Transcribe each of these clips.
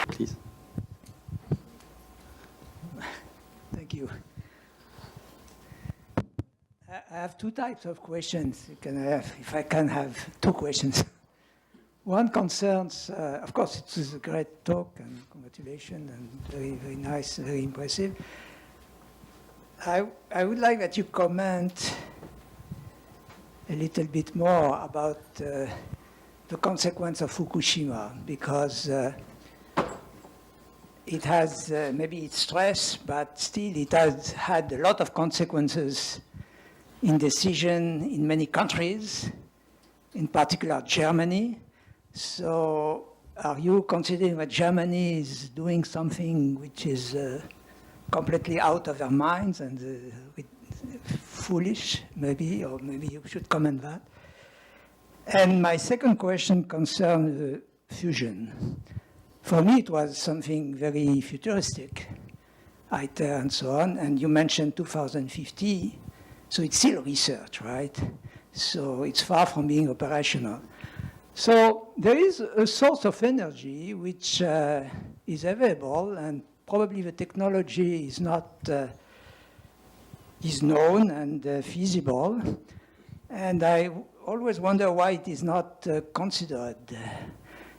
Please. Thank you. I have two types of questions. If I can have two questions. One concerns, of course, it was a great talk and congratulations and very, very nice, very impressive. I would like that you comment a little bit more about the consequence of Fukushima, because it has, maybe it's stress, but still it has had a lot of consequences in decision in many countries, in particular Germany. So are you considering that Germany is doing something which is completely out of their minds and foolish, maybe, or maybe you should comment that? And my second question concerns fusion. For me, it was something very futuristic, ITER and so on, and you mentioned 2050, so it's still research, right? So it's far from being operational. So there is a source of energy which is available, and probably the technology is not is known and feasible. And I always wonder why it is not considered,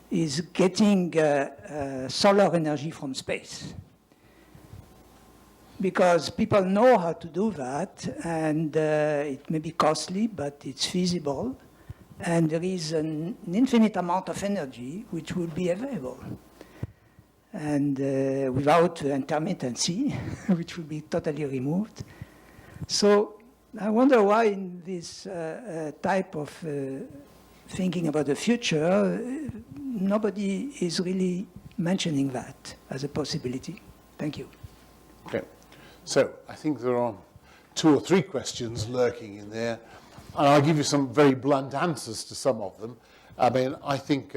is getting solar energy from space. Because people know how to do that, and it may be costly, but it's feasible. And there is an infinite amount of energy which will be available. And without intermittency, which will be totally removed. So I wonder why in this type of thinking about the future, nobody is really mentioning that as a possibility. Thank you. Okay. So I think there are 2 or 3 questions lurking in there. And I'll give you some very blunt answers to some of them. I mean, I think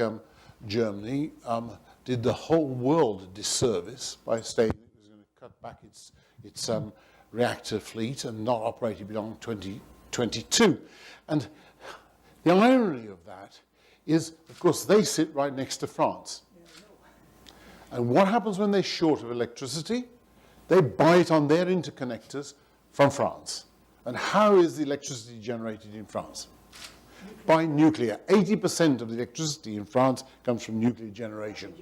Germany did the whole world a disservice by saying it was going to cut back its reactor fleet and not operate it beyond 2022. And the irony of that is, of course, they sit right next to France. And what happens when they're short of electricity? They buy it on their interconnectors from France. And how is the electricity generated in France? By nuclear. 80% of the electricity in France comes from nuclear generation.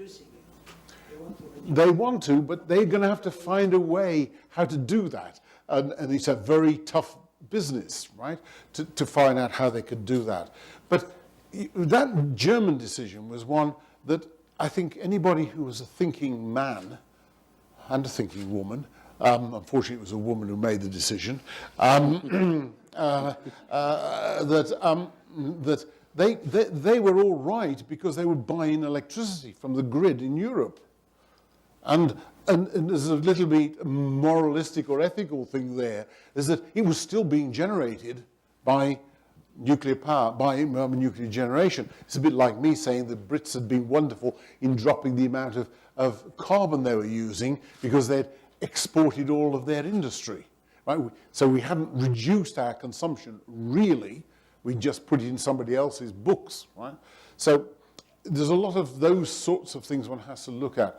They want to, but they're going to have to find a way how to do that. And it's a very tough business, right, to find out how they could do that. But that German decision was one that I think anybody who was a thinking man and a thinking woman, unfortunately, it was a woman who made the decision. That they were all right because they were buying electricity from the grid in Europe, and there's a little bit moralistic or ethical thing there, is that it was still being generated by nuclear power, by nuclear generation. It's a bit like me saying the Brits had been wonderful in dropping the amount of carbon they were using because they'd exported all of their industry, right? So we hadn't reduced our consumption, really. We just put it in somebody else's books, right? So there's a lot of those sorts of things one has to look at.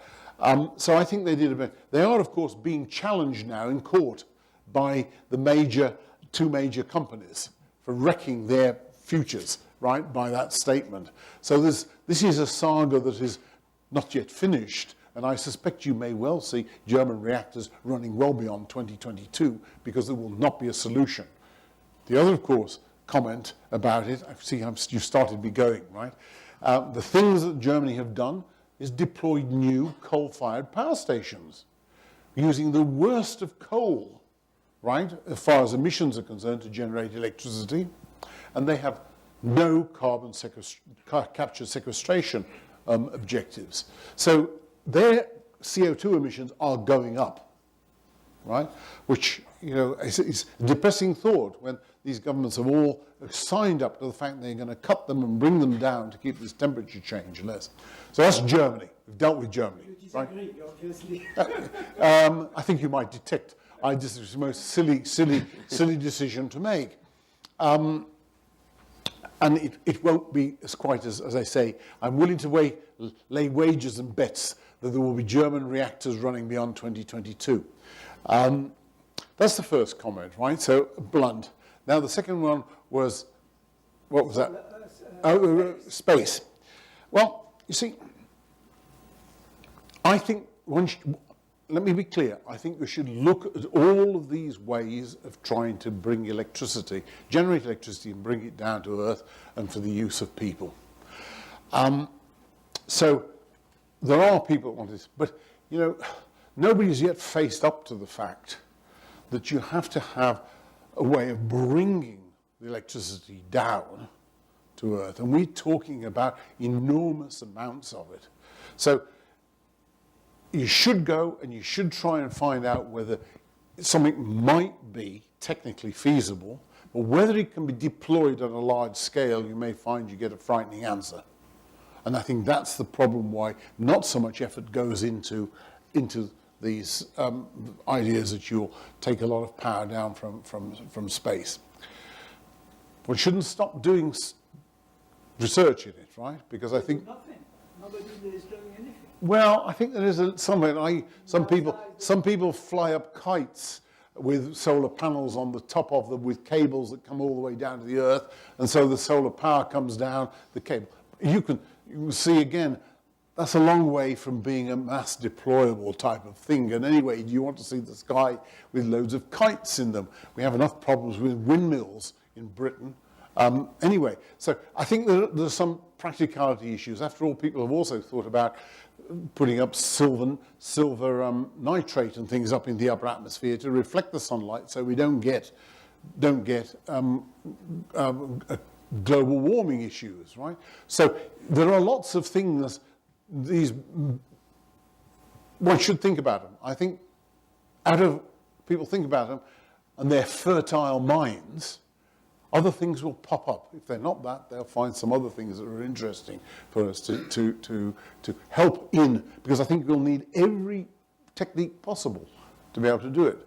So I think they did a bit. They are, of course, being challenged now in court by the 2 major companies for wrecking their futures, right, by that statement. So this is a saga that is not yet finished, and I suspect you may well see German reactors running well beyond 2022 because there will not be a solution. The other, of course, comment about it, I see you started me going, right? The things that Germany have done is deployed new coal-fired power stations using the worst of coal, right, as far as emissions are concerned, to generate electricity, and they have no carbon capture sequestration objectives. So their CO2 emissions are going up, right? Which, you know, is a depressing thought when these governments have all signed up to the fact they're going to cut them and bring them down to keep this temperature change less. So that's Germany. We've dealt with Germany. You disagree, right? Obviously. I think you might detect. This is the most silly decision to make. And it won't be quite as I say. I'm willing to lay wagers and bets that there will be German reactors running beyond 2022. That's the first comment, right? So blunt. Now the second one was, what was that? Space. Well, you see, I think let me be clear. I think we should look at all of these ways of trying to bring electricity, generate electricity and bring it down to Earth and for the use of people. So there are people that want this, but you know, nobody's yet faced up to the fact that you have to have a way of bringing the electricity down to Earth, and we're talking about enormous amounts of it. So you should go and you should try and find out whether something might be technically feasible, but whether it can be deployed on a large scale, you may find you get a frightening answer. And I think that's the problem why not so much effort goes into these ideas that you'll take a lot of power down from space. One shouldn't stop doing research in it, right? Because I think Nothing. Nobody is doing anything. well, I think there is some people fly up kites with solar panels on the top of them with cables that come all the way down to the Earth, and so the solar power comes down the cable. You can see again, that's a long way from being a mass deployable type of thing. And anyway, do you want to see the sky with loads of kites in them? We have enough problems with windmills in Britain. Anyway, so I think there's some practicality issues. After all, people have also thought about putting up silver nitrate and things up in the upper atmosphere to reflect the sunlight, so we don't get global warming issues, right? So there are lots of things. One should think about them. I think people think about them, and their fertile minds, other things will pop up. If they're not that, they'll find some other things that are interesting for us to help in, because I think we'll need every technique possible to be able to do it.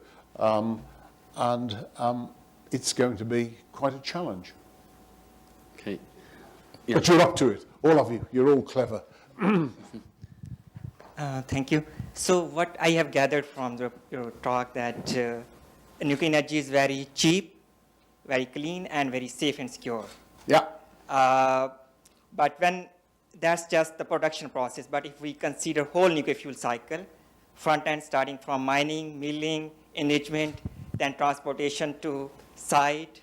It's going to be quite a challenge. Okay. Yeah. But you're up to it, all of you. You're all clever. Thank you. So what I have gathered from your talk that nuclear energy is very cheap, very clean, and very safe and secure. Yeah. But when that's just the production process, but if we consider whole nuclear fuel cycle, front end starting from mining, milling, enrichment, then transportation to site,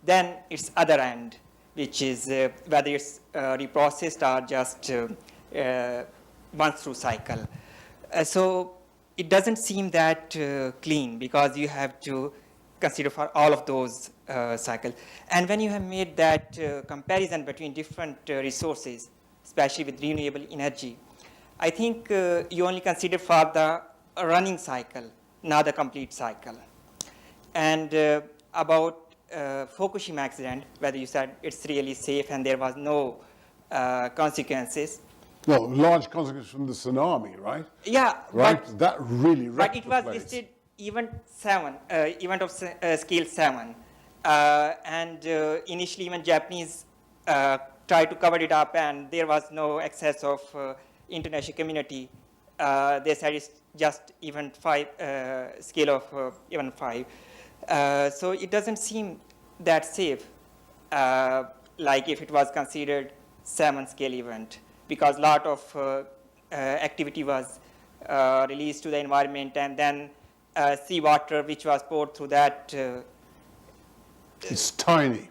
then it's other end, which is whether it's reprocessed or just one through cycle. So it doesn't seem that clean, because you have to consider for all of those cycles. And when you have made that comparison between different resources, especially with renewable energy, I think you only consider for the running cycle, not the complete cycle. And about Fukushima accident, whether you said it's really safe and there was no consequences. Well, large consequences from the tsunami, right? Yeah. Right. That really wrecked But it the was place. listed event of scale 7, and initially even Japanese tried to cover it up, and there was no access of international community. They said it's just event 5, scale of event 5. So it doesn't seem that safe, like if it was considered 7 scale event, because a lot of activity was released to the environment, and then seawater which was poured through that. It's tiny.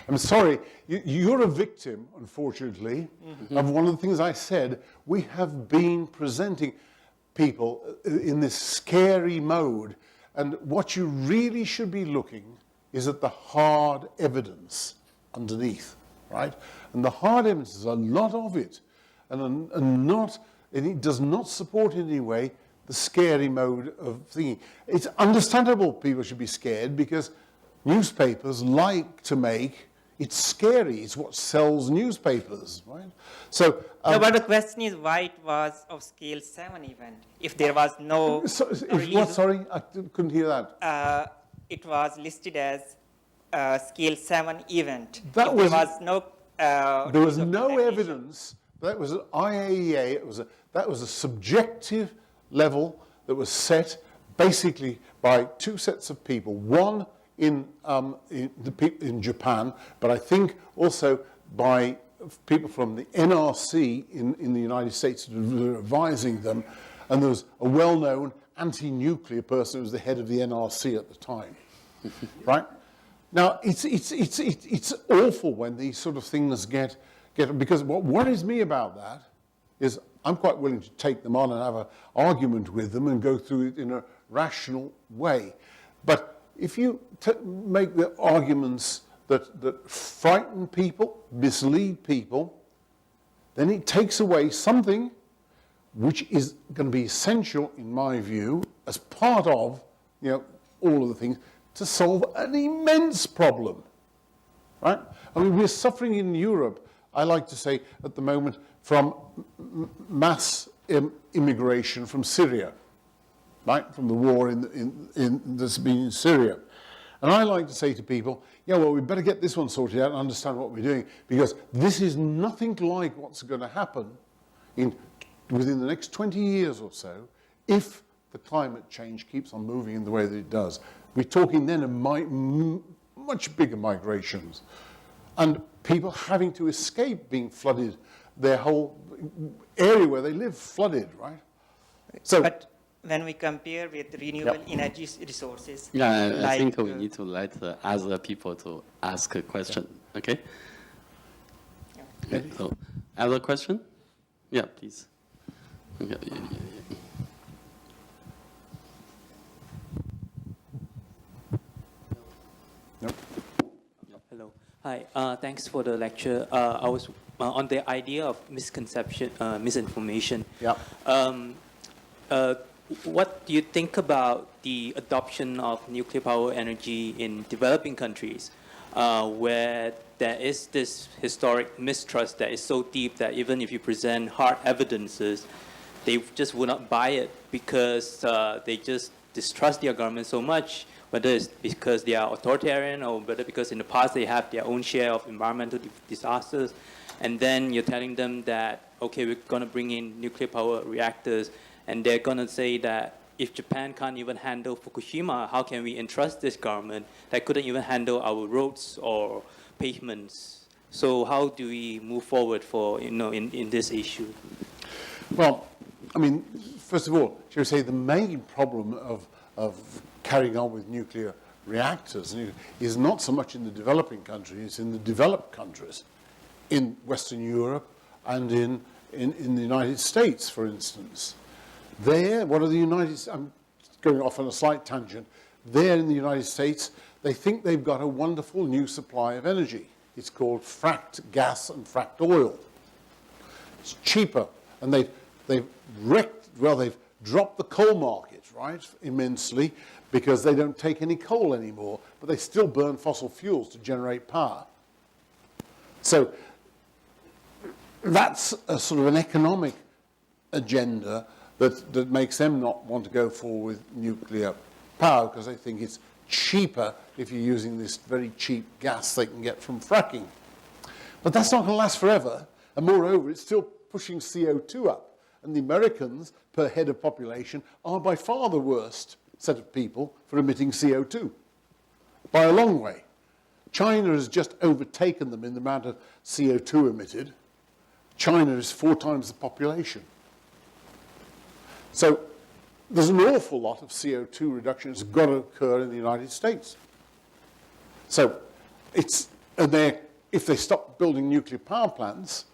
I'm sorry, you're a victim, unfortunately, of one of the things I said. We have been presenting people in this scary mode, and what you really should be looking is at the hard evidence underneath, right? And the hard evidence, is a lot of it, and it does not support in any way the scary mode of thinking. It's understandable people should be scared, because newspapers like to make it scary. It's what sells newspapers, right? So, no, but the question is why it was of scale 7 event, if there was no what, sorry, I couldn't hear that. It was listed as scale 7 event. That if was- there was no There was no contamination. evidence. That was an IAEA. That was a subjective level that was set basically by two sets of people. One in Japan, but I think also by people from the NRC in the United States who were advising them. And there was a well-known anti-nuclear person who was the head of the NRC at the time, right? Now, it's awful when these sort of things get because what worries me about that is I'm quite willing to take them on and have an argument with them and go through it in a rational way. But if you make the arguments that frighten people, mislead people, then it takes away something which is going to be essential, in my view, as part of all of the things, to solve an immense problem, right? I mean, we're suffering in Europe, I like to say, at the moment, from mass immigration from Syria, right? From the war that's been in Syria. And I like to say to people, yeah, well, we better get this one sorted out and understand what we're doing, because this is nothing like what's going to happen within the next 20 years or so if the climate change keeps on moving in the way that it does. We're talking then of much bigger migrations and people having to escape being flooded, their whole area where they live flooded, right? So, but when we compare with renewable energy resources, Yeah, I think we like, need to let other people to ask a question. Okay. Okay. So, other question? Yeah, please. Yeah. Hello. Hi. Thanks for the lecture. I was on the idea of misconception, misinformation. Yeah. What do you think about the adoption of nuclear power energy in developing countries, where there is this historic mistrust that is so deep that even if you present hard evidences, they just will not buy it because they just distrust their government so much, whether it's because they are authoritarian or whether because in the past they have their own share of environmental disasters. And then you're telling them that, okay, we're going to bring in nuclear power reactors, and they're going to say that if Japan can't even handle Fukushima, how can we entrust this government that couldn't even handle our roads or pavements? So how do we move forward in this issue? well, I mean, first of all, shall we say the main problem of carrying on with nuclear reactors is not so much in the developing countries, it's in the developed countries, in Western Europe and in the United States, for instance. There, I'm going off on a slight tangent, there in the United States, they think they've got a wonderful new supply of energy. It's called fracked gas and fracked oil. It's cheaper, and they've dropped the coal market, right, immensely, because they don't take any coal anymore, but they still burn fossil fuels to generate power. So that's a sort of an economic agenda that makes them not want to go forward with nuclear power, because they think it's cheaper if you're using this very cheap gas they can get from fracking. But that's not going to last forever, and moreover, it's still pushing CO2 up. And the Americans, per head of population, are by far the worst set of people for emitting CO2, by a long way. China has just overtaken them in the amount of CO2 emitted. China is 4 times the population. So there's an awful lot of CO2 reduction that's got to occur in the United States. So if they stop building nuclear power plants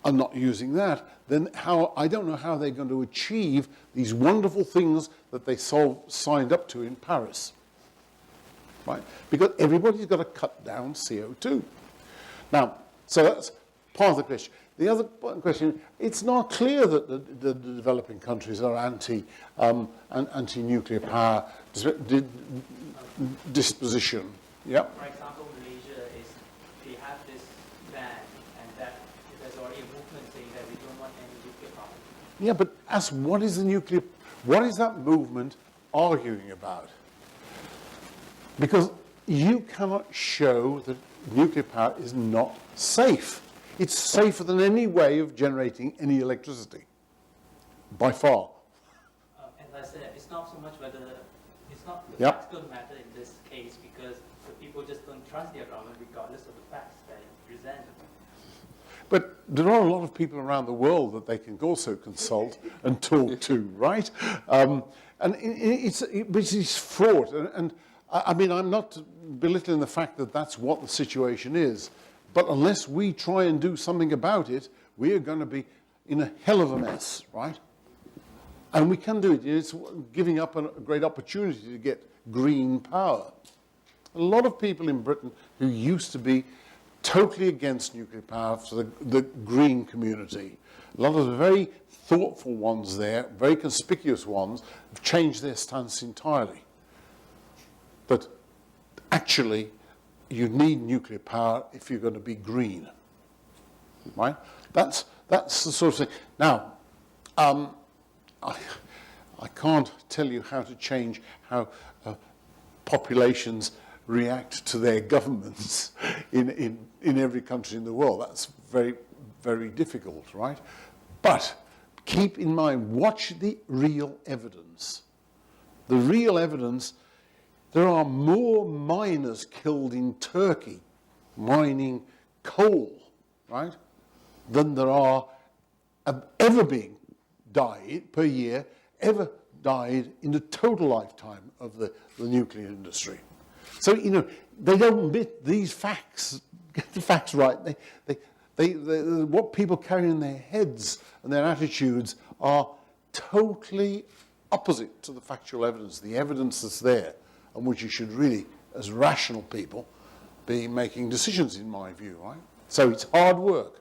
and not using that, then I don't know how they're going to achieve these wonderful things that they signed up to in Paris. Right? Because everybody's got to cut down CO2. Now, so that's part of the question. The other question, it's not clear that the developing countries are anti-nuclear power disposition. Yeah. For example, Malaysia they have this ban, and that there's already a movement saying that we don't want any nuclear power. Yeah, but what is that movement arguing about? Because you cannot show that nuclear power is not safe. It's safer than any way of generating any electricity. by far. As I said, it's not so much whether, it's not the Yep. facts don't matter in this case because the people just don't trust their government regardless of the facts that it presents. But there are a lot of people around the world that they can also consult and talk to, right? And which is fraught. And I mean, I'm not belittling the fact that that's what the situation is. But unless we try and do something about it, we are going to be in a hell of a mess, right? And we can do it. It's giving up a great opportunity to get green power. A lot of people in Britain who used to be totally against nuclear power for the green community. A lot of the very thoughtful ones there, very conspicuous ones, have changed their stance entirely. But actually, you need nuclear power if you're going to be green, right? That's the sort of thing. Now, I can't tell you how to change how populations react to their governments in every country in the world. That's very, very difficult, right? But keep in mind, watch the real evidence. The real evidence, there are more miners killed in Turkey mining coal, right, than there are ever being died per year, ever died in the total lifetime of the nuclear industry. So, you know, they don't admit these facts, get the facts right. What people carry in their heads and their attitudes are totally opposite to the factual evidence, the evidence that's there, on which you should really, as rational people, be making decisions, in my view, right? So it's hard work,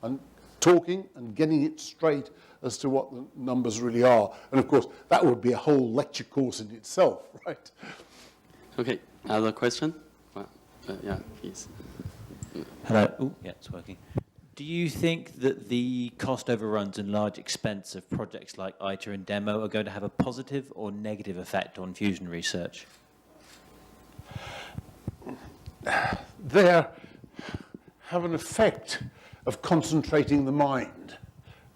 and talking and getting it straight as to what the numbers really are. And of course, that would be a whole lecture course in itself, right? Okay, other question? Yeah, please. Hello. Oh, yeah, it's working. Do you think that the cost overruns and large expense of projects like ITER and DEMO are going to have a positive or negative effect on fusion research? They have an effect of concentrating the mind,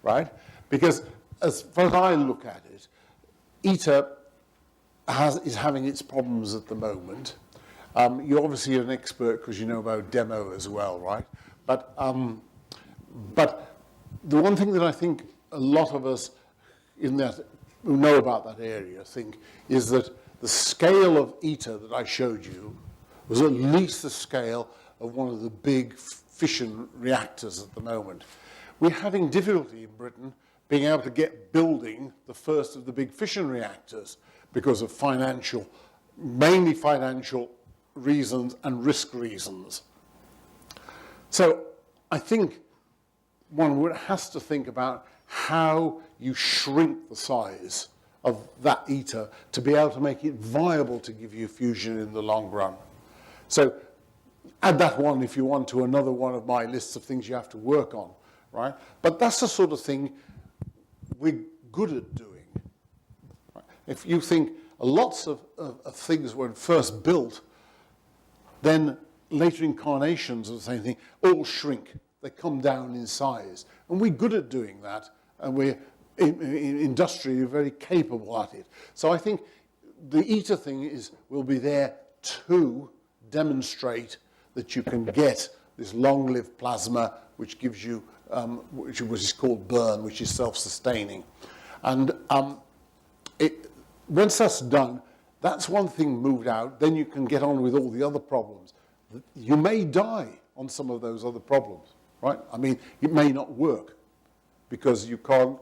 right? Because as far as I look at it, ITER is having its problems at the moment. You're obviously an expert because you know about demo as well, right? But the one thing that I think a lot of us in that who know about that area think is that the scale of ITER that I showed you was at least the scale of one of the big fission reactors at the moment. We're having difficulty in Britain being able to get building the first of the big fission reactors because of mainly financial reasons and risk reasons. So I think one has to think about how you shrink the size of that ITER to be able to make it viable to give you fusion in the long run. So add that one, if you want, to another one of my lists of things you have to work on, right? But that's the sort of thing we're good at doing. Right? If you think lots of things were first built, then later incarnations of the same thing all shrink. They come down in size. And we're good at doing that, and we're industrially very capable at it. So I think the ITER thing will be there to demonstrate that you can get this long-lived plasma, which gives you, which is called burn, which is self-sustaining. And once that's done, that's one thing moved out. Then you can get on with all the other problems. You may die on some of those other problems, right? I mean, it may not work because you cannot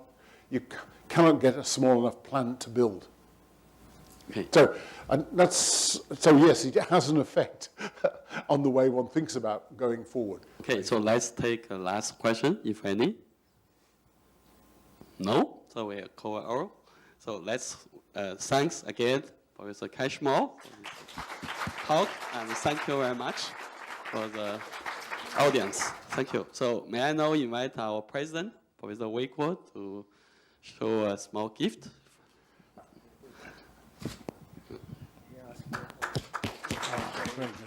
get a small enough plant to build. Okay. So yes, it has an effect on the way one thinks about going forward. Okay, so let's take a last question, if any. No? So we call it all. So let's thanks again Professor Cashmore for his talk, and thank you very much for the audience. Thank you. So may I now invite our president, Professor Wakewood, to show a small gift. Thank you.